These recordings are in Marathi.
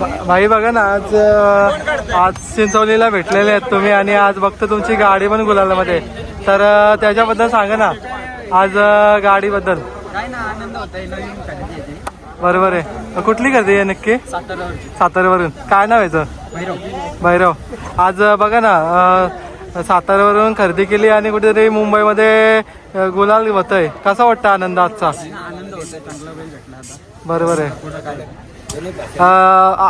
भाई बघा ना, आज चिंचवलीला भेटलेले आहेत तुम्ही आणि आज बघतो तुमची गाडी पण गुलालामध्ये, तर त्याच्याबद्दल सांगा ना आज गाडीबद्दल. काय ना आनंद होतोय, नवीन खरेदी आहे. बरोबर आहे. कुठली खरेदी आहे नक्की? साताऱ्यावरून. काय नाव याचं? भैरव. आज बघा ना, साताऱ्यावरून खरेदी केली आणि कुठेतरी मुंबईमध्ये गुलाल होतोय. कसा वाटतं आनंद आजचा? आनंद होतोय, चांगला बैल भेटला आता. बरोबर आहे.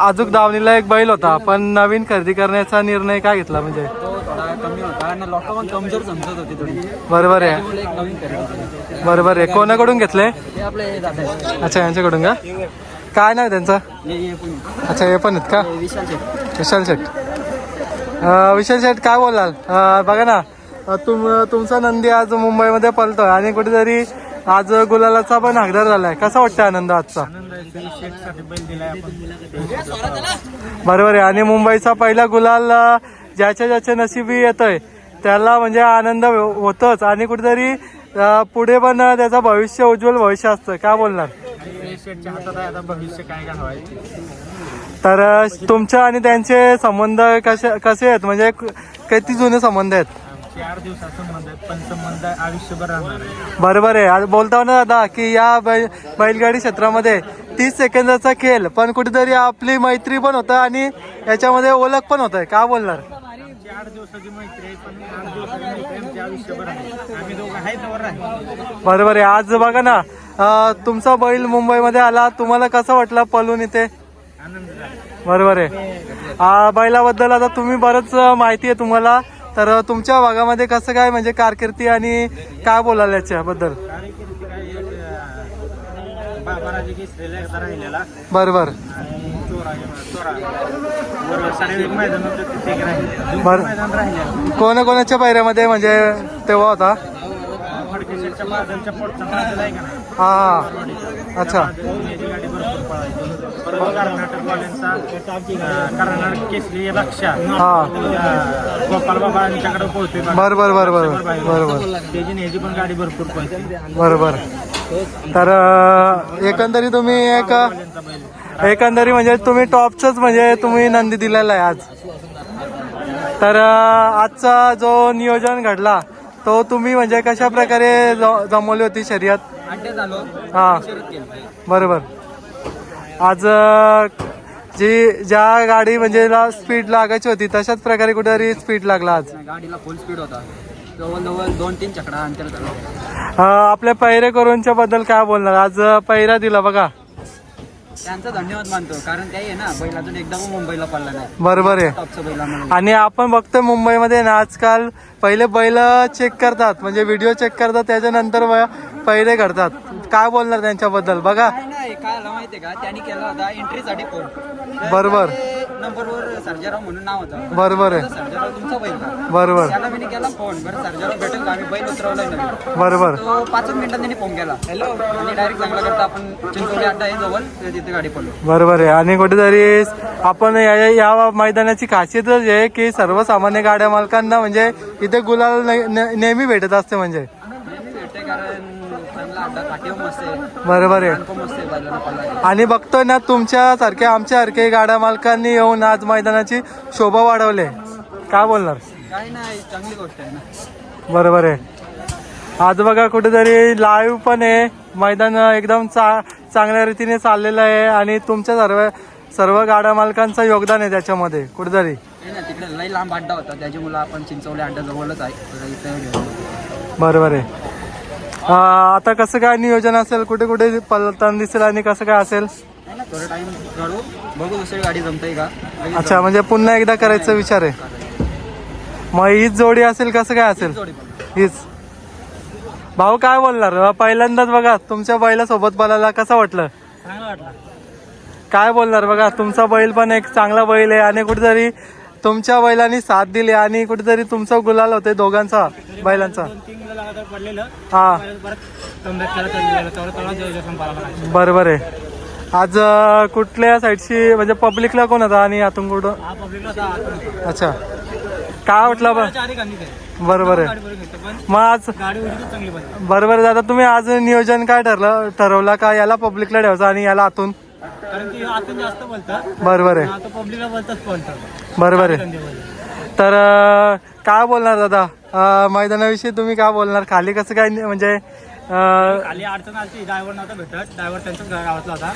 अजून दावणीला एक बैल होता, पण नवीन खरेदी करण्याचा निर्णय काय घेतला म्हणजे? तो थोडा कमी होता आणि लोक पण कमजोर समजत होती थोडी. बरोबर आहे. त्यामुळे एक नवीन खरेदी केली. बरोबर आहे. कोणाकडून घेतले? ते आपले दादा आहे. अच्छा, यांच्याकडून का? काय नाव आहे त्यांचं? हे पण अच्छा, हे पण आहेत का? विशाल शेठ. विशाल शेठ. विशाल शेठ काय बोलाल? बघा ना, तुमचा नंदी आज मुंबईमध्ये पळतोय आणि कुठेतरी आज गुलालाचा पण हकदार झालाय. कसा वाटतं आनंद आजचा? बरोबर आहे. आणि मुंबईचा पहिला गुलाल ज्याच्या नशिबी येतोय त्याला म्हणजे आनंद होतोच आणि कुठेतरी पुढे पण त्याचं भविष्य उज्ज्वल भविष्य असतं. काय बोलणार? तर तुमच्या आणि त्यांचे संबंध कसे आहेत, म्हणजे किती जुने संबंध आहेत? 4 दिवसाचा संबंध आहे, पण संबंध आयुष्यभर राहणार आहे. बरोबर आहे. आज बोलता ना दादा की या बैलगाडी क्षेत्रामध्ये 30 सेकंदाचा खेळ, पण कुठेतरी आपली मैत्री पण होतं आणि याच्यामध्ये ओळख पण होत आहे. काय बोलणार? 8 दिवसाची मैत्री आहे, पण 8 दिवसाची मैत्री आमच्या आयुष्यभर आहे. आम्ही दोघं आहेत वर आहे. बरोबर आहे. आज बघा ना, तुमचा बैल मुंबईमध्ये आला, तुम्हाला कसं वाटलं पळून इथे? आनंद झाला. बरोबर आहे. बैलाबद्दल आता तुम्ही बरंच माहिती आहे तुम्हाला, तर तुमच्या भागामध्ये कसं काय म्हणजे कारकिर्दी आणि काय बोलाल याच्याबद्दल? बरोबर. कोणाकोणाच्या पायऱ्यामध्ये म्हणजे तेव्हा होता? हा. अच्छा. कर्नाटक केसरी लक्षा हा. गोपाल बाबा यांच्याकडे पोहोचते. बरोबर बरोबर बरोबर. त्याची न्यायची पण गाडी भरपूर पळते. बरोबर. तर एकंदरीत तुम्ही एकंदरी म्हणजे तुम्ही टॉपचंच म्हणजे तुम्ही नंदी दिलेला आहे आज. तर आजचा जो नियोजन घडला तो तुम्ही म्हणजे कशा प्रकारे जमवली होती शर्यत? हा. बरोबर. आज ज्या गाडी म्हणजे स्पीड लागायची होती तशाच प्रकारे कुठेतरी स्पीड लागला आज. गाडीला फुल स्पीड होता, जवळजवळ 2-3 चकडा अंतर झालं. आपल्या पैरे करूनच्या बद्दल काय बोलणार? आज पैरा दिला बघा, त्यांचा धन्यवाद मानतो, कारण ते आहे ना बैल अजून एकदा मुंबईला पडला नाही. बरोबर आहे. टॉपचं बैल. आणि आपण बघतो मुंबईमध्ये ना आजकाल पहिले बैल चेक करतात, म्हणजे व्हिडिओ चेक करतात, त्याच्यानंतर पहिले करतात. काय बोलणार त्यांच्याबद्दल? बघा नाही काय आलं माहितीये का, त्यांनी केला होता एंट्रीसाठी फोन. बरोबर. नंबरवर सर्जाराव म्हणून नाव होतं. बरोबर आहे. सर्जाराव तुमचा बैल का? बरोबर. त्याला मी केला फोन, बरं सर्जाराव भेटेल का, आम्ही बैल उतरवलाय नवीन. बरोबर. तो 5 मिनिटात त्यांनी फोन केला, हॅलो, आणि डायरेक्ट चांगला करता आपण चिंचोली अड्डा आहे जवळ, तिथे गाडी पडलो. बरोबर आहे. आणि कुठेतरी आपण या मैदानाची खासियतच आहे की सर्वसामान्य गाड्या मालकांना म्हणजे इथे गुलाल नेहमी भेटत असते. म्हणजे भेटते कारण चांगला अड्डा काठी मस्त आहे. बरोबर आहे. मस्त आहे बैलांना पडला. आणि बघतोय ना तुमच्यासारख्या आमच्यासारखे गाड्या मालकांनी येऊन आज मैदानाची शोभा वाढवले. काय बोलणार? काही नाही, चांगली गोष्ट आहे ना. बरोबर आहे. आज बघा कुठेतरी लाईव्ह पण आहे, मैदान एकदम चांगल्या रीतीने चाललेलं आहे आणि तुमच्या सर्व गाड्या मालकांचं योगदान आहे त्याच्यामध्ये कुठेतरी. ना तिकडे लई लांब अड्डा होता, त्याच्यामुळे आपण चिंचवली अड्डा जवळच आहे. बरोबर आहे. आता कसं काय नियोजन असेल, कुठे कुठे पलताना दिसेल आणि कसं काय असेल? थोडं टाइम काढू, बघू दुसरी गाडी जमते का. अच्छा, म्हणजे पुन्हा एकदा करायचा विचार आहे. मग हीच जोडी असेल, कसं काय असेल? हीच. भाऊ काय बोलणार? पहिल्यांदाच बघा तुमच्या बैलासोबत पळायला कसं वाटलं? चांगला वाटला. काय बोलणार? बघा तुमचा बैल पण एक चांगला बैल आहे आणि कुठेतरी तुमच्या बैलांनी साथ दिली आणि कुठेतरी तुमचा गुलाल होते दोघांचा बैलांचा. हा. बरोबर आहे. आज कुठल्या साईडची म्हणजे पब्लिकला कोण होता आणि आतून कुठं? अच्छा. काय वाटलं बा? बरोबर आहे. मग आज बरोबर आहे दादा, तुम्ही आज नियोजन काय ठरवलं का याला पब्लिकला ठेवायचं आणि याला आतून? कारण की आतून जास्त बोलतात, बरोबर आहे, आता पब्लिकला बोलतात बोलतात. बरोबर आहे. तर काय बोलणार दादा मैदानाविषयी तुम्ही काय बोलणार? खाली कसं काय म्हणजे खाली अडचण आली, ड्रायव्हर नव्हता भेटत. ड्रायव्हर त्यांच्याच गावातला होता,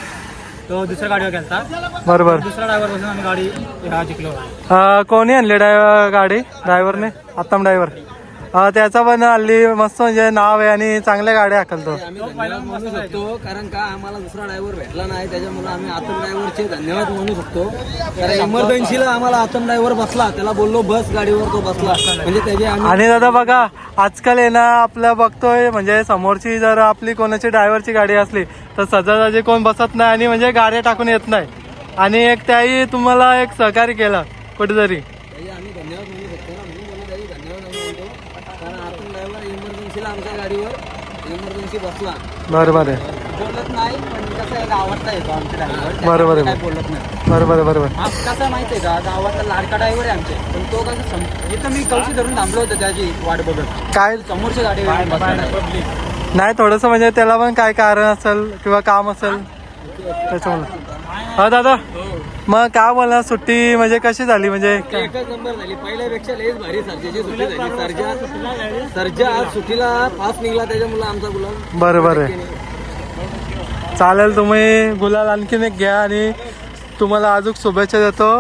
तो दुसऱ्या गाडीवर गेलता. बरोबर. दुसरा ड्रायव्हर बसून आम्ही गाडी जिंकलो. कोणी आणली गाडी? ड्रायव्हरने, आत्तम ड्रायव्हर. त्याचा पण हल्ली मस्त म्हणजे नाव आहे आणि चांगल्या गाड्या हाकलतो. आम्ही धन्यवाद म्हणू शकतो, कारण का आम्हाला दुसरा ड्रायव्हर भेटला नाही, त्याच्यामुळे आम्ही आतम ड्रायव्हरचे धन्यवाद म्हणू शकतो. कारण इमर्जन्सीला आम्हाला आतम ड्रायव्हर बसला, त्याला बोललो बस गाडीवर, तो बसला. म्हणजे त्याचे आम्ही आणि दादा बघा आजकाल आहे ना आपल्या बघतोय म्हणजे समोरची जर आपली कोणाची ड्रायव्हरची गाडी असली तर सहजासहजी कोण बसत नाही आणि म्हणजे गाड्या टाकून येत नाही. आणि एक त्याही तुम्हाला एक सहकार्य केलं कुठेतरी. त्याचे आम्ही धन्यवाद म्हणू शकतो ना, म्हणून मला त्याचे धन्यवाद आम्ही म्हणतो. कारण आतम ड्रायव्हर इमर्जन्सीला आमच्या गाडीवर इमर्जन्सी बसला, बरोबर आहे, बोलत नाही. पण कसं आहे, गावातला येतो आमचा ड्रायव्हर, बरोबर आहे. काय बोलत नाही. बरोबर आहे, बरोबर. हा कसं माहिती आहे का, गावातला लाडका ड्रायव्हर आहे आमचे, पण तो कसं इथं मी कवशी धरून थांबलो होतो त्याची वाट बघत, काय समोरच्या गाडी नाही थोडंसं म्हणजे त्याला पण काय कारण असेल किंवा काम असेल त्याच्यामुळे. हा दादा मग काय बोलणार, सुट्टी म्हणजे कशी झाली म्हणजे एकच नंबर झाली, पहिल्यापेक्षा लयच भारी. सर्जाची सुट्टी झाली. सर्जा आज सुट्टीला पास निघाला, त्याच्यामुळे आमचा गुलाम. बरोबर आहे. चालेल, तुम्ही गुलाल आणखीन एक घ्या आणि तुम्हाला अजून शुभेच्छा देतो.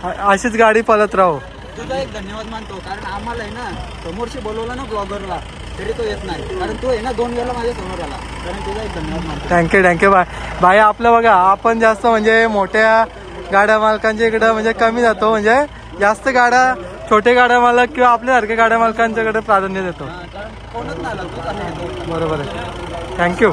अशीच गाडी पळत राहू. तुझा एक धन्यवाद मानतो, कारण आम्हाला आहे ना समोरशी बोलवला ना ब्लॉगरला, तरी तो येत नाही. कारण तो आहे ना 2 वेळा माझ्या समोर आला, कारण तुझा एक धन्यवाद मानतो. Thank you bye. आपलं बघा आपण जास्त म्हणजे मोठ्या गाड्या मालकांच्या इकडं म्हणजे कमी जातो, म्हणजे जास्त गाड्या छोटे गाड्या मालक किंवा आपल्यासारख्या गाड्या मालकांच्याकडे प्राधान्य देतो. कारण कोणच नाही आला, तूच आला येतो. बरोबर आहे. थँक्यू.